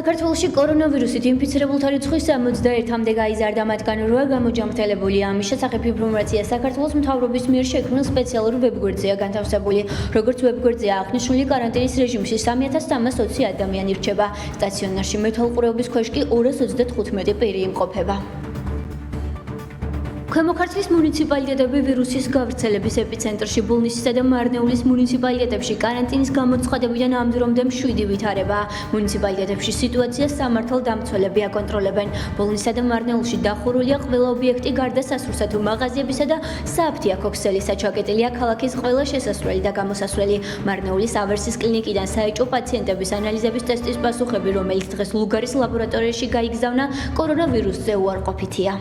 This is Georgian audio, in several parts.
საქართველოში კორონავირუსით ინფიცირებულთა რიცხვი 61-მდე გაიზარდა, მათგან 8 გამოჯანმრთელებულია. ამის შესახებ ინფორმაცია საქართველოს მთავრობის მიერ შექმნილ სპეციალურ ვებგვერდზეა განთავსებული. როგორც ვებგვერდზეა აღნიშნული, კარანტინის რეჟიმში 3320 ადამიანი რჩება. სტაციონარში მეთვალყურეობის ქვეშ კი 235 პირი იმყოფება. ქვემო ქართლის მუნიციპალიტეტები ვირუსის გავრცელების ეპიცენტრში ბოლნისისა და მარნეულის მუნიციპალიტეტებში კარანტინის გამოცხადებიდან ამ დრომდე 7 ვითარებაა. მუნიციპალიტეტებში სიტუაციას სამართალდამცველები აკონტროლებენ. ბოლნისსა და მარნეულში დახურულია ყველა ობიექტი, გარდა სასურსათო მაღაზიებისა და სააფთიაქო ქსელისა. ჩაკეტილია ქალაქის ყველა შესასვლელი და გამოსასვლელი. მარნეულის ავერსის კლინიკიდან საეჭვო პაციენტების ანალიზების ტესტის პასუხები, რომელიც დღეს ლუგარის ლაბორატორიაში გაიგზავნა, კორონავირუსზე უარყოფითია.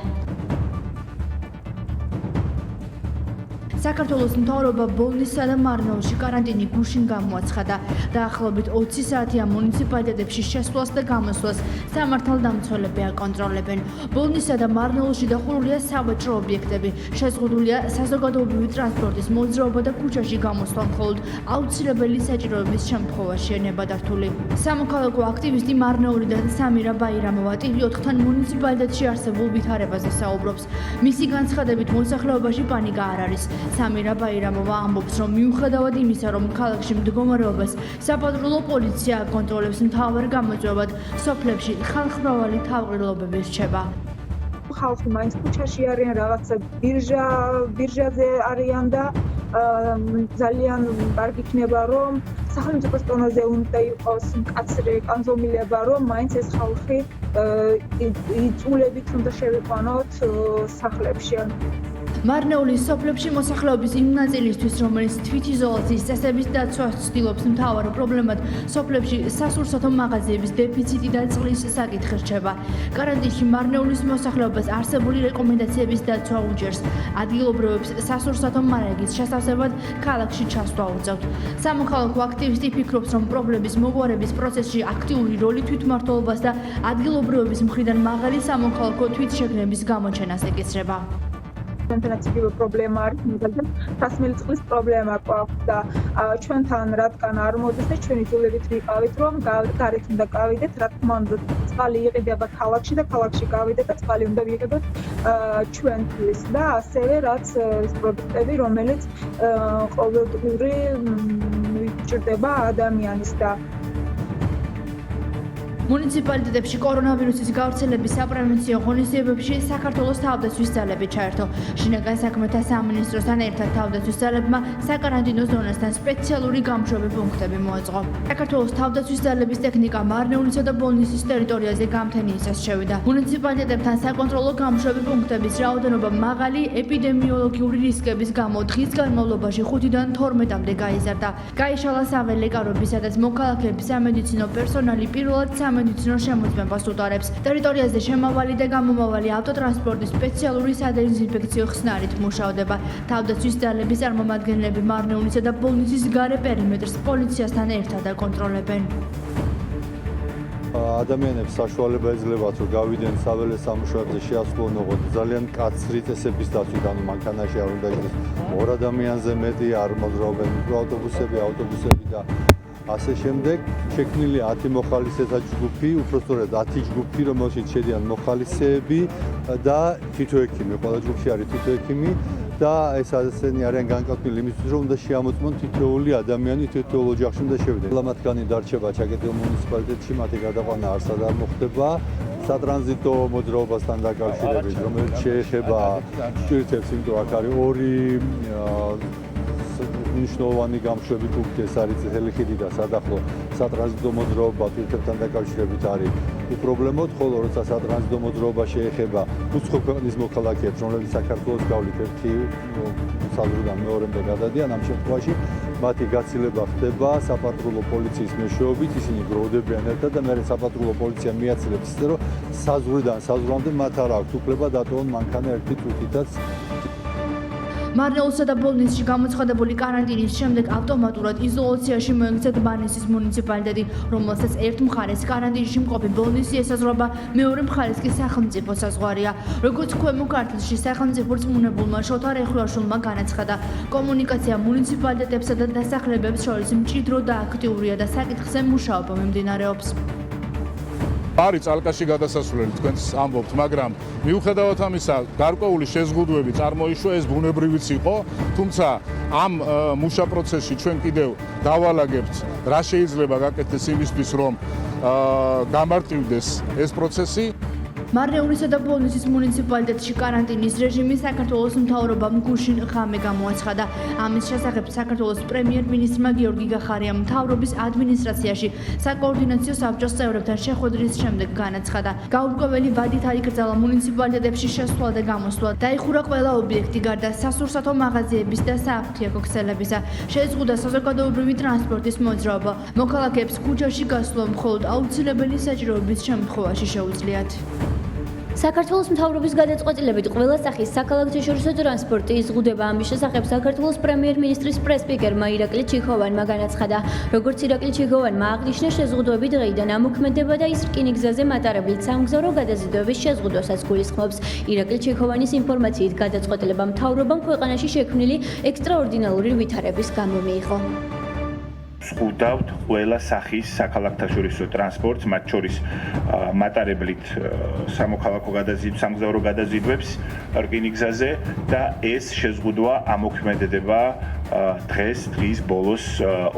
საქართველოს მთავრობა ბოლნისსა და მარნეულში კარანტინი გუშინ გამოაცხადა. დაახლოებით 20 საათია მუნიციპალიტეტებში შესვლას და გამოსვლას სამართალდამცველები აკონტროლებენ. ბოლნისსა და მარნეულში დახურულია სავაჭრო ობიექტები, შეზღუდულია საზოგადოებრივი ტრანსპორტის მოძრაობა და ქუჩაში გამოსვლა მხოლოდ აუცილებელი საჭიროების შემთხვევაშია ნებადართული. სამოქალაქო აქტივისტი მარნეულიდან სამირა ბაირამოვა TV4-თან მუნიციპალიტეტში არსებულ ვითარებაზე საუბრობს. მისი განცხადებით მოსახლეობაში პანიკა არ არის. სამირა ბაირამოვა ამბობს, რომ მიუხედავად იმისა, რომ ქალაქში მდგომარეობას საპატრულო პოლიცია აკონტროლებს, მთავარ გამოწვევად სოფლებში ხალხმრავალი თავყრილობები რჩება. ხალხი მაინც ქუჩაში არიან, რაღაცა ბირჟაზე არიან და ძალიან კარგი იქნება, რომ სახელმწიფოს დონეზე უნდა იყოს მკაცრი კანონმდებლობა, რომ მაინც ეს ხალხი იწულებით უნდა შევიყვანოთ სახლებში. მარნეულის სოფლებში მოსახლეობის იმ ნაწილისთვის, რომელიც თვითიზოლაციის წესების დაცვას ცდილობს, მთავარ პრობლემად სოფლებში სასურსათო მაღაზიების დეფიციტი და წყლის საკითხი რჩება. კარანტინში მარნეულის მოსახლეობას არსებული რეკომენდაციების დაცვა უჭერს. ადგილობრივებს სასურსათო მარაგის შესავსებად ქალაქში ჩასვლა უწევთ. სამოქალაქო აქტივისტი ფიქრობს, რომ პრობლემის მოგვარების პროცესში აქტიური როლი თვითმმართველობას და ადგილობრივების მხრიდან მაღალი სამოქალაქო თვითშეგნების გამოჩენას ეკისრება. ინფორმაციული პრობლემა არის, მაგალითად, სასმელი წყლის პრობლემა გვაქვს და ჩვენთან რადგან არ მოდის და ჩვენ იზოლებით ვიყავით, რომ გარეთ უნდა გავიდეთ, რა თქმა უნდა, წყალი იყიდება ქალაქში და ქალაქში გავიდეთ და წყალი უნდა ვიყიდოთ ჩვენთვის და ასევე რაც ის პროდუქტები, რომელიც ყოველდღიური ჭირდება ადამიანის და მუნიციპალიტეტებში კორონავირუსის გავრცელების საპრევენციო ღონისძიებებში საქართველოს თავდაცვის ძალები ჩაერთო. შინაგან საქმეთა სამინისტროსთან ერთად თავდაცვის ძალებმა საკარანტინო ზონასთან სპეციალური გამშვები პუნქტები მოაწყო. საქართველოს თავდაცვის ძალების ტექნიკა მარნეულისა და ბოლნისის ტერიტორიაზე გამთენიისას შევიდა. მუნიციპალიტეტებთან საკონტროლო გამშვები პუნქტების რაოდენობა მაღალი ეპიდემიოლოგიური რისკების გამო დღის განმავლობაში 5-დან 12-მდე გაიზარდა. გაიშალა საველეკარო, სადაც მოქალაქეების სამედიცინო პერსონალი პირველად სამედიცინო შემოწმებას უტარებს. ტერიტორიაზე შემავალი და გამომავალი ავტოტრანსპორტის სპეციალური სადეზინფექციო ხსნარით მუშადება. თავდაცვის ძალების წარმომადგენლები მარნეულისა და ბოლნისის გარე პერიმეტრს პოლიციასთან ერთად აკონტროლებენ. ადამიანებს საშუალება ეძლებათ, რომ გავიდნენ საველე სამუშაოებზე შეასრულონ ძალიან მკაცრი წესების დაცვით, ანუ მანქანაში არ უნდა იყოს 2 ადამიანზე მეტი, არ მოძრაობენ მიკროავტობუსები და ასე შემდეგ. შექმნილია 10 მოხალისეთა ჯგუფი, უпростоრად 10 ჯგუფი, რომელშიც შედიან მოხალისეები და თვითოექიმი. ყველა ჯგუფში არის თვითოექიმი და ეს ასენი არიან განკუთვნილი იმისთვის, რომ უნდა შეამოწმონ თითოეული ადამიანი თითოეულ ოჯახში უნდა შევიდნენ. ყველა მათგანი დარჩება ჩაკეტილ მუნიციპალიტეტში, მათი გადაყვანა არსად არ მოხდება. სატრანზიტო მოძრაობასთან დაკავშირებით, რომელიც შეეხება ჭირთებს, იმიტომ აქ არის 2 მნიშვნელოვანი გამშვები პუნქტი, ეს არის წითელი ხიდი და სადახლო სატრანზიტო მოძრაობა თვითებთან დაკავშირებით არის უპრობლემოდ, ხოლო როცა სატრანზიტო მოძრაობა შეეხება უცხო ქვეყნის მოქალაქეებს, რომლებიც საქართველოს გავლით ერთი საზღვრიდან მეორემდე გადადიან, ამ შემთხვევაში მათი გაცილება ხდება საპატრულო პოლიციის მეშვეობით, ისინი გროვდებიან ერთად და მერე საპატრულო პოლიცია მიაცილებს ისე, რომ საზღვრიდან საზღვრამდე მათ არ აქვთ უფლება დატოვონ მანქანა ერთი წუთითაც. მარნეულსა და ბოლნისში გამოცხადებული კარანტინის შემდეგ ავტომატურად იზოლაციაში მოექცა ბანისის მუნიციპალიტეტი, რომელსაც ერთ მხარეს კარანტინში მყოფი ბოლნისი ესაზღვრება, მეორე მხარეს კი სახელმწიფო საზღვარია. როგორც ქვემო ქართლში სახელმწიფო რწმუნებულმა შოთა რეხვაშვილმა განაცხადა, კომუნიკაცია მუნიციპალიტეტებსა და დასახლებებს შორის მჭიდრო და აქტიურია და საკითხზე მუშაობა მიმდინარეობს. არის წალკაში გადასასვლელი თქვენს ამბობთ, მაგრამ მიუხედავად ამისა, გარკვეული შეზღუდვები წარმოიშვა, ეს ბუნებრივიც იყო, თუმცა ამ მუშა პროცესში ჩვენ კიდევ დავალაგებთ რა შეიძლება გაკეთდეს იმისთვის, რომ გამარტივდეს ეს პროცესი. მარნეულისა და ბოლნისის მუნიციპალიტეტში კარანტინის რეჟიმი საქართველოს მთავრობამ გუშინ ღამე გამოაცხადა. ამის შესახებ საქართველოს პრემიერ-მინისტრმა გიორგი გახარიამ მთავრობის ადმინისტრაციაში საკოორდინაციო საბჭოს წევრებთან შეხვედრის შემდეგ განაცხადა. გაურკვეველი ვადით აიკრძალა მუნიციპალიტეტებში შესვლა და გამოსვლა. დაიხურა ყველა ობიექტი გარდა სასურსათო მაღაზიების და სააფთიაქო ქსელებისა. შეზღუდა საზოგადოებრივი ტრანსპორტის მოძრაობა. მოქალაქეებს ქუჩაში გასვლა მხოლოდ აუცილებელი საჭიროების შემთხვევაში შეუძლიათ. საქართველოს მთავრობის გადაწყვეტილებით ყველა სახის საქალაქთაშორისო ტრანსპორტი იზღუდება. ამის შესახებ საქართველოს პრემიერ-მინისტრის პრეს-სპიკერმა ირაკლი ჩიხოვანმა განაცხადა. როგორც ირაკლი ჩიხოვანმა აღნიშნა, შეზღუდვები დღეიდან ამოქმედება და ის რკინიგზაზე მატარებლით სამგზავრო გადაზიდვების შეზღუდვასაც გულისხმობს. ირაკლი ჩიხოვანის ინფორმაციით გადაწყვეტილება მთავრობამ ქვეყანაში შექმნილი ექსტრაორდინალური ვითარების გამო მიიღო. ვსყუდავთ ყველა სახის საქალაქთაშორისო ტრანსპორტს, მათ შორის მატარებლით სამგზავრო გადაზიდვებს რკინიგზაზე და ეს შეზღუდვა ამოქმედება დღის ბოლოს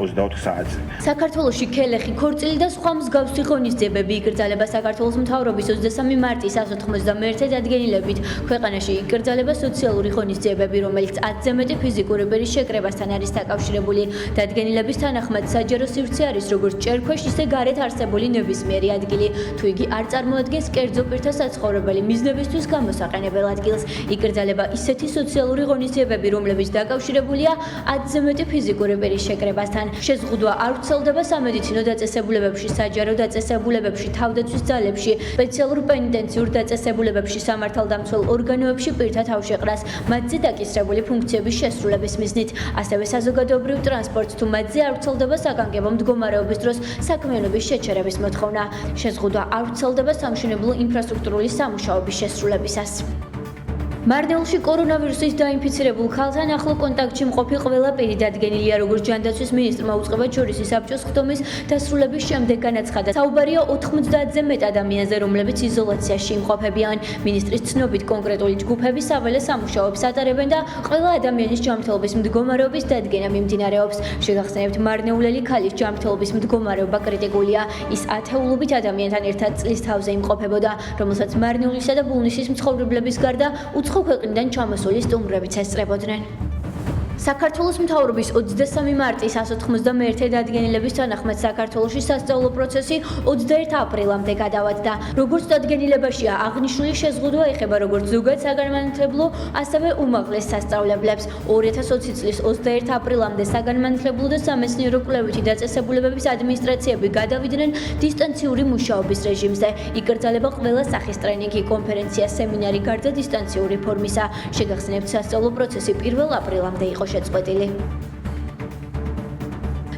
24 საათზე. საქართველოში ქელეხი, ქორწილი და სხვა მსგავსი ღონისძიებები იკრძალება. საქართველოს მთავრობის 23 მარტის 191 დადგენილებით ქვეყანაში იკრძალება სოციალური ღონისძიებები, რომელიც 10-ზე მეტი ფიზიკური ბერის შეკრებასთან არის დაკავშირებული. დადგენილების თანახმად საჯარო სივრცე არის როგორც ჭერქვეშ, ისე გარეთ არსებული ნებისმიერი ადგილი, თუ იგი არ წარმოადგენს კერძო პირთა საცხოვრებელი მიზნებისთვის გამოსაყენებელ ადგილს. იკრძალება ისეთი სოციალური ღონისძიებები, რომლებიც დაკავშირებულია 10-ზე მეტი ფიზიკური ბერის შეკრებასთან. შეზღუდვა არ ვრცელდება სამედიცინო დაწესებულებებში, საჯარო დაწესებულებებში, თავდაცვის ძალებში, სპეციალურ პენიტენციურ დაწესებულებებში, სამართალდამცველ ორგანოებში პირთა თავშეყრას, მათზე დაკისრებული ფუნქციების შესრულების მიზნით. ასევე საზოგადოებრივ ტრანსპორტს თუ მათზე არ ვრცელდება საგანგებო მდგომარეობის დროს საქმიანობის შეჩერების მოთხოვნა. შეზღუდვა არ ვრცელდება სამშენებლო ინფრასტრუქტურული სამუშაოების შესრულებისას. მარნეულში კორონავირუსით დაინფიცირებულ ქალთან ახლო კონტაქტში მყოფი ყველა პირი დადგენილია, როგორც ჯანდაცვის მინისტრმა უწყება ჯორისი საბჭოს ხდომის დასრულების შემდეგ განაცხადა. საუბარია 90-ზე მეტ ადამიანზე, რომლებიც იზოლაციაში იმყოფებიან. მინისტრის ცნობით კონკრეტული ჯგუფები საველე სამუშაოებს ატარებენ და ყველა ადამიანის ჯანმრთელობის მდგომარეობის დადგენა მიმდინარეობს. შეგახსენებთ, მარნეულელი ქალის ჯანმრთელობის მდგომარეობა კრიტიკულია. ის ათეულობით ადამიანთან ერთად წლის თავზე იმყოფებოდა, რომელსაც მარნეულისა და ბოლნისის მცხოვრებლების გარდა ქვეყნიდან ჩამოსული სტუმრებიც ესწრებოდნენ. საქართველოს მთავრობის 23 მარტის 191 დადგენილების თანახმად საქართველოში სასწავლო პროცესი 21 აპრილამდე გადავადდა. როგორც დადგენილებაშია აღნიშნული, შეზღუდვა ეხება როგორც ზოგად საგანმანათლებლო, ასევე უმაღლეს სასწავლებლებს. 2020 წლის 21 აპრილამდე საგანმანათლებლო და სამეცნიერო კვლევითი დაწესებულებების ადმინისტრაციები გადავიდნენ დისტანციური მუშაობის რეჟიმზე. იკრძალება ყველა სახის ტრენინგი, კონფერენცია, სემინარი გარდა დისტანციური ფორმისა. შეგახსენებთ, სასწავლო პროცესი 1 აპრილამდე იყო შეწყვეტილი.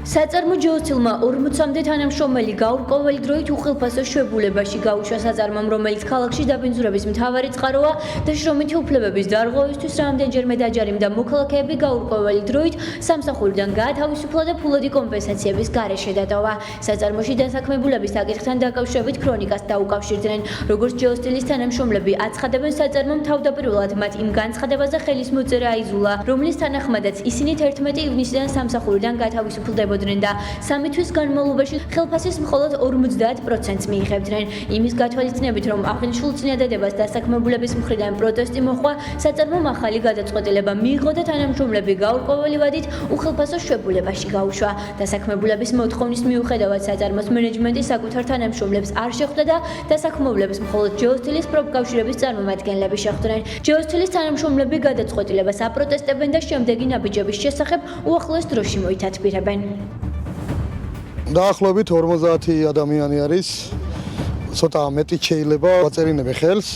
საწარმო ჯოოსილმა 40-მდე თანამშრომელი გაურკვეველი დროით უხილფასო შვებულებაში გაუშვა საწარმომ, რომელიც ქალაქში დაბინძურების მთავარი წყაროა და შრომითი უფლებების დარღვევისთვის რამდენჯერმე დაჯარიმდა მოქალაქეები გაურკვეველი დროით სამსახურიდან გაათავისუფლა და ფულადი კომპენსაციების გარეშე დატოვა. საწარმოში დასაქმებულების საკითხთან დაკავშირებით ქრონიკას დაუკავშირდნენ. როგორც ჯოოსილის თანამშრომლები აცხადებენ, საწარმომ თავდაპირველად მათ იმ განცხადებაზე ხელის მოწერა აიძულა, რომლის თანახმადაც ისინი 11 ივნისიდან სამსახურიდან გათავისუფლდებოდნენ და 3 თვის განმავლობაში ხელფასის მხოლოდ 50%-ს მიიღებდნენ. იმის გათვალისწინებით, რომ აღნიშნულ წინადადებას დასაქმებულების მხრიდან პროტესტი მოჰყვა, საწარმომ ახალი გადაწყვეტილება მიიღო და თანამშრომლები გაურკვეველი ვადით უხელფასო შვებულებაში გაუშვა. დასაქმებულების მოთხოვნის მიუხედავად საწარმოს მენეჯმენტი საკუთარ თანამშრომლებს არ შეხვდა და დასაქმებულებს მხოლოდ ჯეოსტილის პროფკავშირების წარმომადგენლები შეხვდნენ. ჯეოსტილის თანამშრომლები გადაწყვეტილებას აპროტესტებენ და შემდეგი ნაბიჯების შესახებ უახლოეს დროში მოითათბირებენ. დაახლოებით 50 ადამიანი არის. ცოტა მეტი შეიძლება ვაწერინებ ხელს,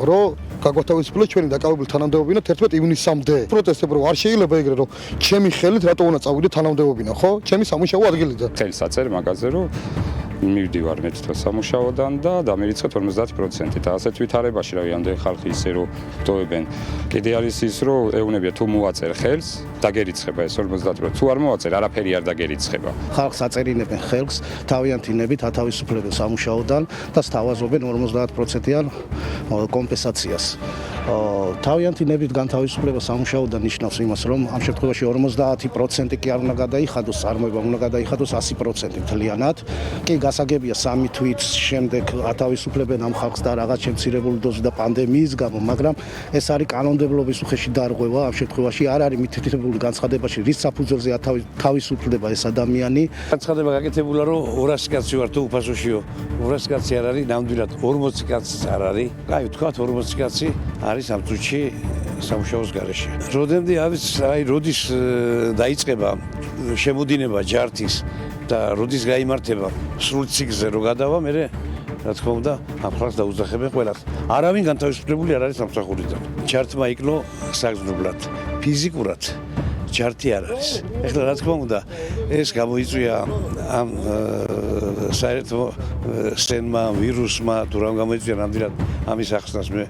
რომ გაგვათავისუფლოს ჩვენი დაკავებული თანამდებობინა 11 ივნისამდე. პროტესტებ რომ არ შეიძლება ეგრე რომ ჩემი ხელით რატო უნდა წავიდე თანამდებობინა, ხო? ჩემი სამუშაო ადგილიდან. წელს აწერ მაგაზე რომ მივდივარ მეც დღეს სამუშაოდან და დამირიცხეთ 50%. და ასეთ ვითარებაში რავი ამდენი ხალხი ისე რომ დოებენ. კიდე არის ის რომ ეუნებია თუ მოაწერ ხელს, დაგერიცხება ეს 50%. თუ არ მოაწერ, არაფერი არ დაგერიცხება. ხალხს აწერინებენ ხელს თავიანთინებით ათავისუფლებენ სამუშაოდან და სთავაზობენ 50%-იან კომპენსაციას. თავიანთინებით განთავისუფლება სამუშაოდან ნიშნავს იმას, რომ ამ შემთხვევაში 50% კი არ უნდა გადაიხადოს, წარმოება უნდა გადაიხადოს 100% მთლიანად. კი გასაგებია 3 თვის შემდეგ ათავისუფლებენ ამ ხალხს და რაღაც შემცირებული დოზი და პანდემიის გამო, მაგრამ ეს არის კანონმდებლობის უხეში დარღვევა. ამ შემთხვევაში არ არის მითითებული განცხადებაში, რის საფუძველზე თავისუფლდება ეს ადამიანი. განცხადება გაკეთებულა, რომ 200 კაცი ვარ თუ უფასოშიო. 200 კაცი არ არის, ნამდვილად 40 კაცი არ არის. კაი, ვთქვათ 40 კაცი არის ამ წუთში სამუშაოს გარეშე. როდემდე როდის დაიწყება შემოდინება ჯართის და როდის გაიმართება სრულ ციკლზე რო გადავა, მე რა თქმა უნდა ამ ხალხს დაუძახებენ ყველას. არავინ განთავისუფლებული არ არის სამსახურიდან. ჯართმა იკლო საგრძნობლად, ფიზიკურად ჯართი არ არის. ეხლა რა თქმა უნდა ეს გამოიწვია ამ საერთო სენმა, ვირუსმა, თუ რამ გამოიწვია ნამდვილად ამის ახსნას მე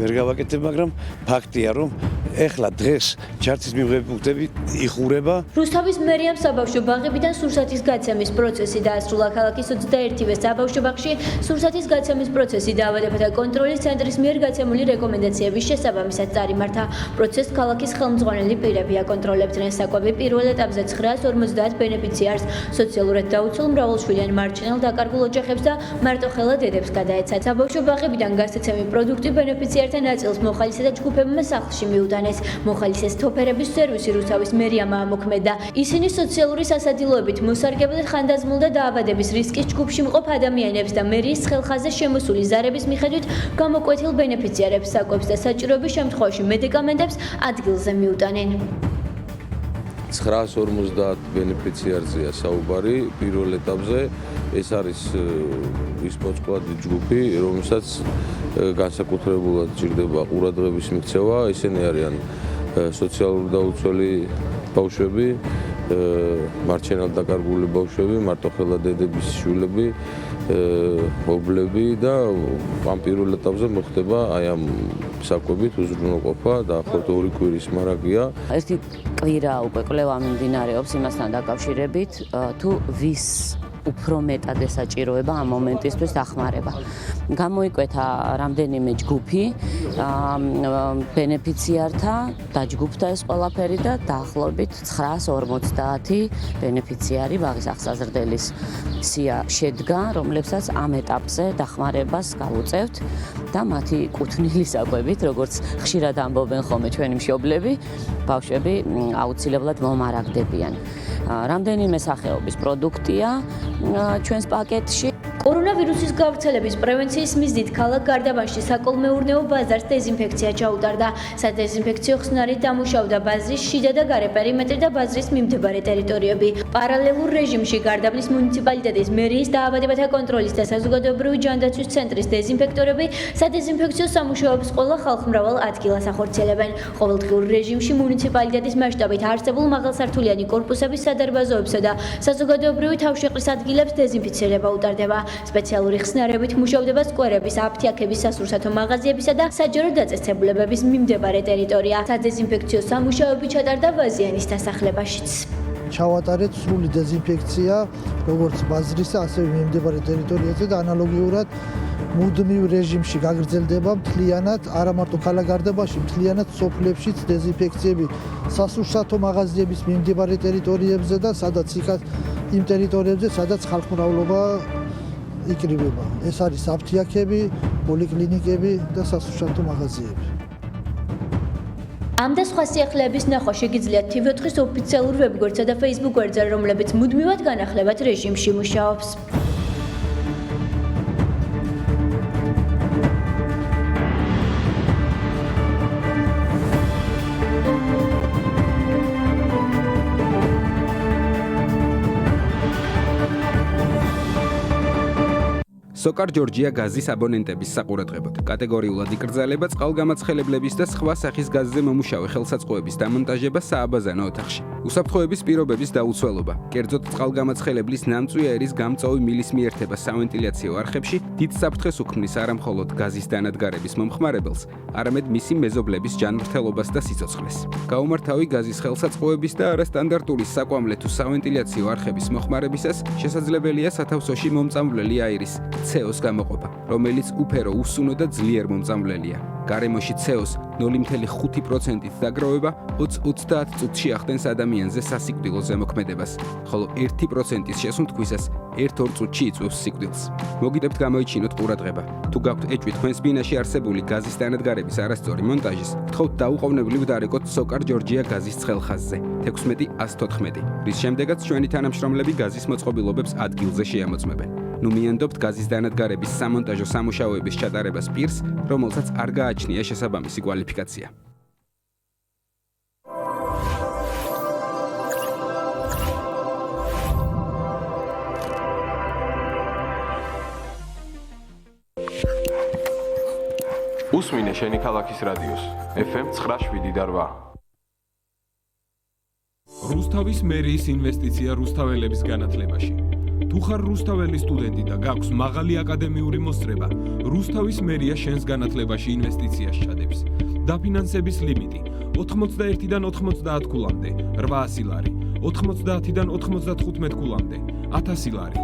ვერ გავაკეთებ, მაგრამ ფაქტია რომ ეხლა დღეს ჯართის მიღების პუნქტები იხურება. რუსთავის მერიამ საბავშვო ბაღებიდან სურსათის გაცემის პროცესი დაასრულა. ქალაქის 21-ვე საბავშვო ბაღში სურსათის გაცემის პროცესი დაავადებათა კონტროლის ცენტრის მიერ გაცემული რეკომენდაციების შესაბამისად წარიმართა. პროცესს ქალაქის ხელმძღვანელი პირები აკონტროლებდნენ. საკვები პირველ ეტაპზე 950 ბენეფიციარს, სოციალურად დაუცველ მრავალშვილიან მარჩენელ დაკარგულ ოჯახებს და მარტოხელა დედებს გადაეცათ. საბავშვო ბაღებიდან გასაცემი პროდუქტი ბენეფიციართა ნაწილს მოხალისე და ჯგუფებმა სახლში მიუტანეს. მოხალისეს თოფერების სერვისი რუსთავის მერიამ ამოქმედა. ისინი სოციალური სასადილოებით მოსარგებლად ხანდაზმულდა დაავადების რისკის ჯგუფში მყოფ ადამიანებს და მერიის ხელხაზე შემოსული ზარების მიხედვით გამოკვეთილ ბენეფიციარებს საკვებს და საჭიროების შემთხვევაში მედიკამენტებს ადგილზე მიუტანენ. 950 ბენეფიციარზეა საუბარი პირველ ეტაპზე. ეს არის ის მოწყვლადი ჯგუფი, რომელსაც განსაკუთრებულად ჭირდება ყურადღების მიქცევა. ისინი არიან სოციალურად დაუცველი ბავშვები, მარჩენად დაკარგული ბავშვები, მარტოხელა დედების შვილები, ობლები და ამ პირველ ეტაპზე მოხდება აი ამ საკვებით უზრუნველყოფა დაახლოებით 2 კვირის მარაგია. ერთი კვირა უკვე კვლევა მიმდინარეობს იმასთან დაკავშირებით, თუ ვის უფრო მეტად ესაჭიროება ამ მომენტისთვის დახმარება. გამოიკვეთა რამდენიმე ჯგუფი ბენეფიციართა, დაჯგუფდა ეს ყველაფერი და დაახლოებით 950 ბენეფიციარი ბაღის აღსაზრდელის სია შედგა, რომლებსაც ამ ეტაპზე დახმარებას გავუწევთ და მათი კუთვნილი საკვებით, როგორც ხშირად ამბობენ ხოლმე ჩვენი მშობლები, ბავშვები აუცილებლად მომარაგდებიან. რამდენიმე სახეობის პროდუქტია ჩვენს პაკეტში. კორონავირუსის გავრცელების პრევენციის მიზნით ქალაქ გარდაბანში საკოლმეურნეო ბაზარს დეზინფექცია ჩაუტარდა. სადეზინფექციო ხსნარი დამუშავდა ბაზრის შიდა და გარე პერიმეტრი და ბაზრის მიმდებარე ტერიტორიები. პარალელურ რეჟიმში გარდაბნის მუნიციპალიტეტის მერიის დაავადებათა კონტროლის და საზოგადოებრივი ჯანდაცვის ცენტრის დეზინფექტორები სადეზინფექციო სამუშაოებს ყველა ხალხმრავალ ადგილას ახორციელებენ. ყოველდღიურ რეჟიმში მუნიციპალიტეტის მასშტაბით არსებულ მაღალსართულიანი კორპუსების სადარბაზოებსა და საზოგადოებრივი თავშეყრის ადგილებს დეზინფიცირება utardeba. სპეციალური ხსნარებით მუშავდება სკვერების, აფთიაქების, სასურსათო მაღაზიებისა და საჯარო დაწესებულებების მიმდებარე ტერიტორია. სადეზინფექციო სამუშაოები ჩატარდა ვაზიანის დასახლებაშიც. ჩავატარეთ სრული დეზინფექცია როგორც ბაზრისა, ასევე მიმდებარე ტერიტორიაზე და ანალოგიურად მუდმივ რეჟიმში გაგრძელდება მთლიანად, არა მარტო ქალაქ გარდაბანში, მთლიანად სოფლებშიც დეზინფექციები სასურსათო მაღაზიების მიმდებარე ტერიტორიებზე და სადაც იმ ტერიტორიებზე, სადაც ხალხმრავლობა იკრიბება. ეს არის აფთიაქები, პოლიკლინიკები და სასურსათო მაღაზიები. ამ და სხვა სიახლეების ნახვა შეგიძლიათ TV4-ის ოფიციალურ ვებგვერდსა და Facebook გვერდზე, რომლებიც მუდმივად განახლებათ რეჟიმში მუშაობს. სოკარ ჯორჯია გაზის აბონენტების საყურადღებოდ. კატეგორიულად იკრძალება წყალგამაცხელებლების და სხვა სახის გაზზე მომუშავე ხელსაწყოების დამონტაჟება სააბაზანო ოთახში. უსაფრთხოების პირობების დაუცველობა, კერძოდ წყალგამაცხელებლის ნამწვია ერის გამწვავი მილის მიერთება სავენტილიაციო არხებში დიდ საფრთხეს უქმნის არა მხოლოდ გაზის დანადგარების მომხმარებელს, არამედ მისი მეზობლების ჯანმრთელობას და სიცოცხლეს. გაუმართავი გაზის ხელსაწყოების და არასტანდარტული საკვამლე თუ სავენტილიაციო არხების მოხმარებისას შესაძლებელია სათავსოში მომწამვლელი აირის CO-ს გამოყოფა, რომელიც უფერო, უსუნო და ძლიერ მომწამვლელია. გარემოში CO-ს 0.5%-ით დაგროვება 20-30 წუთში ახდენს ადამიანზე სასიკვდილო ზემოქმედებას, ხოლო 1%-ის შესუნთქვისას 1-2 წუთში იწვევს სიკვდილს. მოგიდებთ გამოიჩინოთ ყურადღება. თუ გაქვთ ეჭვი თქვენს ბინაში არსებული გაზის დანადგარების არასწორი მონტაჟის, გთხოვთ დაუყოვნებლივ დარეკოთ სოკარ ჯორჯია გაზის ცხელ ხაზზე 16-114, რის შემდეგაც ჩვენი თანამშრომლები გაზის მოწყობილობებს ადგილზე შეამოწმებენ. ნუ მიანდობთ გაზის დანადგარების სამონტაჟო სამუშაოების ჩატარებას პირს, რომელსაც არ გააჩნია შესაბამისი კვალიფიკაცია. უსმინე შენი ქალაქის რადიოს FM 978. რუსთავის მერიის ინვესტიცია რუსთაველების განათლებაში. თუ ხარ რუსთაველის სტუდენტი და გაქვს მაღალი აკადემიური მოსწრება, რუსთავის მერია შენს განათლებაში ინვესტიციას ჩადებს. დაფინანსების ლიმიტი 81-დან 90 ქულამდე 800 ლარი, 90-დან 95 ქულამდე 1000 ლარი,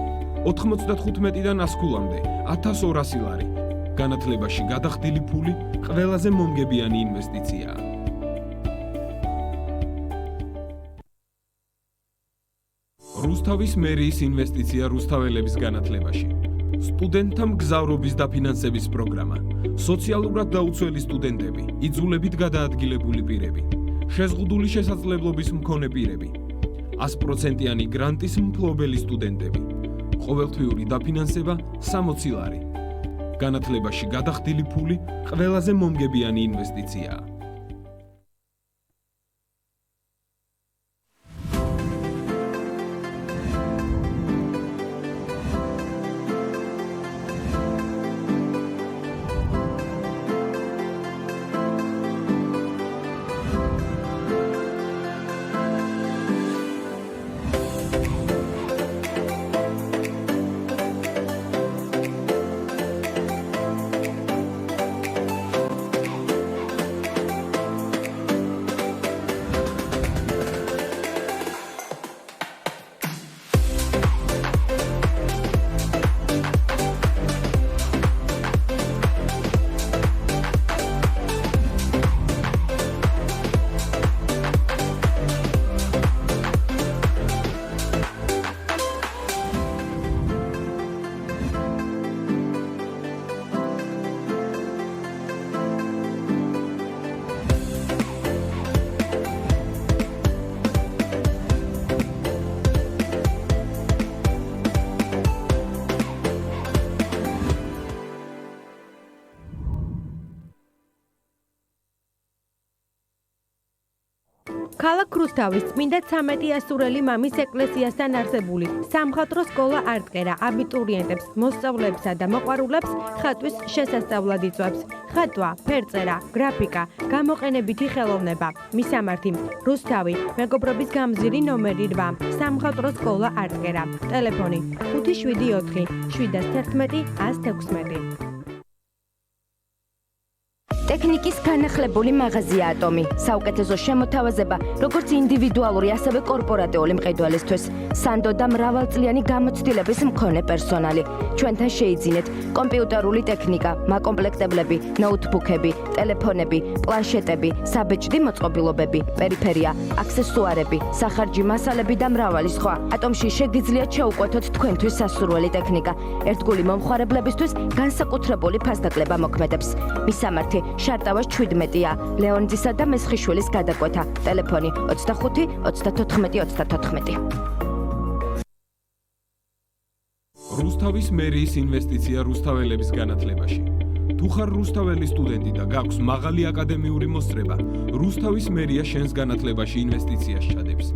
95-დან 100 ქულამდე 1200 ლარი. განათლებაში გადახდილი ფული ყველაზე მომგებიანი ინვესტიციაა. რუსთავის მერიის ინვესტიცია რუსთაველების განათლებაში. სტუდენტთა მგზავრობის დაფინანსების პროგრამა. სოციალურად დაუცველი სტუდენტები, იძულებით გადაადგილებული პირები, შეზღუდული შესაძლებლობის მქონე პირები, 100%-იანი გრანტის მფლობელი სტუდენტები. ყოველთვიური დაფინანსება 60 ლარი. განათლებაში გადახდილი ფული ყველაზე მომგებიანი ინვესტიციაა. ქალაქ რუსთავის წმინდა 13 ასურელი მამის ეკლესიასთან არსებული სამხატვრო სკოლა არტყერა აბიტურიენტებს, მოსწავლეებსა და მოყვარულებს ხატვის შესასწავლად იწვევს. ხატვა, ფერწერა, გრაფიკა, გამოყენებითი ხელოვნება. მისამართი: რუსთავი, მეგობრობის გამზირი ნომერი 8, სამხატვრო სკოლა არტყერა. ტელეფონი: 574 711 116. ტექნიკის განახლებული მაღაზია ატომი. საუკეთესო შემოთავაზება, როგორც ინდივიდუალური, ასევე კორპორატიული მყიდველისთვის. სანდო და მრავალწლიანი გამოცდილების მქონე პერსონალი. ჩვენთან შეიძინეთ კომპიუტერული ტექნიკა, მაკომპლექტებლები, ნოუთბუქები, ტელეფონები, პლანშეტები, საბეჭდი მოწყობილობები, პერიფერია, აქსესუარები, სახარჯი მასალები და მრავალი სხვა. ატომში შეგიძლიათ შეუკვეთოთ თქვენთვის სასურველი ტექნიკა. ერთგული მომხმარებლებისთვის განსაკუთრებული ფასდაკლება მოქმედებს. მისამართი: შარტავას 17-ია, ლეონძისა და მესხიშვილის გადაკვეთა. ტელეფონი 25 34 34. რუსთავის მერიის ინვესტიცია რუსთაველების განათლებაში. თუ ხარ რუსთაველის სტუდენტი და გაქვს მაღალი აკადემიური მოსწრება, რუსთავის მერია შენს განათლებაში ინვესტიციას ჩადებს.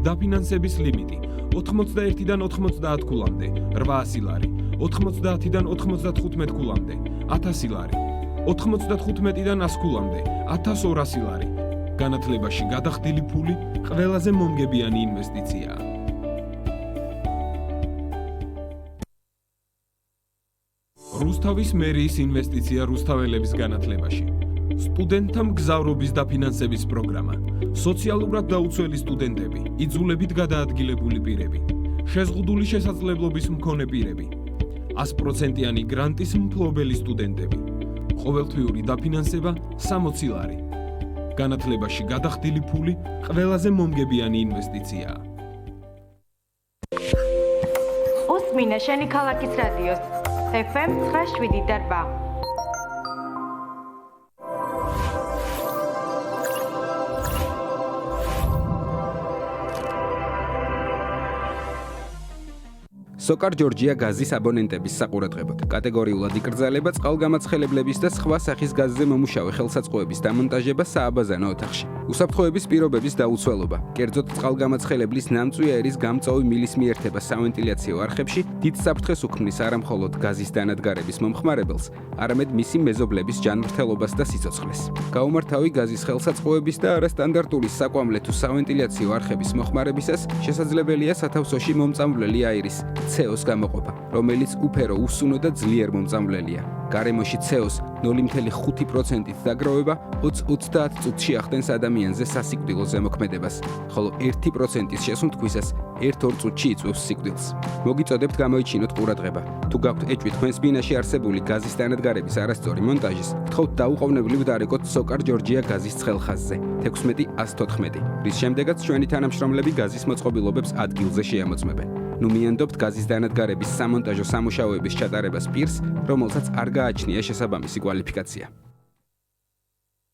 დაფინანსების ლიმიტი 81-დან 90 ქულამდე 800 ლარი, 90-დან 95 ქულამდე 1000 ლარი. 95-დან 100 ქულამდე 1200 ლარი. განათლებაში გადახდილი ფული ყველაზე მომგებიანი ინვესტიციაა. რუსთავის მერიის ინვესტიცია რუსთაველების განათლებაში. სტუდენტთა მგზავრობის დაფინანსების პროგრამა. სოციალურად დაუცველი სტუდენტები, იძულებით გადაადგილებული პირები, შეზღუდული შესაძლებლობის მქონე პირები, 100%-იანი გრანტის მფლობელი სტუდენტები. ყოველთვიური დაფინანსება 60 ლარი. განათლებაში გადახდილი ფული ყველაზე მომგებიანი ინვესტიციაა. უსმინე შენი ქალაქის რადიოს FM 978. სოკარ ჯორჯია გაზის აბონენტების საყურადღებოდ. კატეგორიულად იკრძალება წყალგამაცხელებლების და სხვა სახის გაზზე მომუშავე ხელსაწყოების დამონტაჟება სააბაზანო ოთახში. უსაფრთხოების პირობების დაუცველობა, კერძოდ წყალგამაცხელებლის ნამწვია ერის გამწვავი მილის მიერთება სავენტილიაციო არხებში დიდ საფრთხეს უქმნის არა მხოლოდ გაზის დანადგარების მომხმარებელს, არამედ მისი მეზობლების ჯანმრთელობას და სიცოცხლეს. გაუმართავი გაზის ხელსაწყოების და არასტანდარტული საკვამლე თუ სავენტილიაციო არხების მოხმარებისას შესაძლებელია სათავსოში მომწამვლელი აირის CO-ს გამოყოფა, რომელიც უფერო, უსუნო და ძლიერ მომწამვლელია. გარემოში CO-ს 0.5%-ით დაგროვება 20-30 წუთში ახდენს ადამიანზე სასიკვდილო ზემოქმედებას, ხოლო 1%-ის შესუნთქვისას 1-2 წუთში იწვევს სიკვდილს. მოგიწოდებთ გამოიჩინოთ ყურადღება. თუ გაქვთ ეჭვი თქვენს ბინაში არსებული გაზის დანადგარების არასწორი მონტაჟის, გთხოვთ დაუყოვნებლივ დარეკოთ სოკარ ჯორჯია გაზის ცხელ ხაზზე 16-114, რის შემდეგაც ჩვენი თანამშრომლები გაზის მოწყობილობებს ადგილზე შეამოწმებენ. ნუ მიანდობთ გაზის დანადგარების სამონტაჟო სამუშაოების ჩატარებას პირს, რომელსაც არ გააჩნია შესაბამისი კვალიფიკაცია.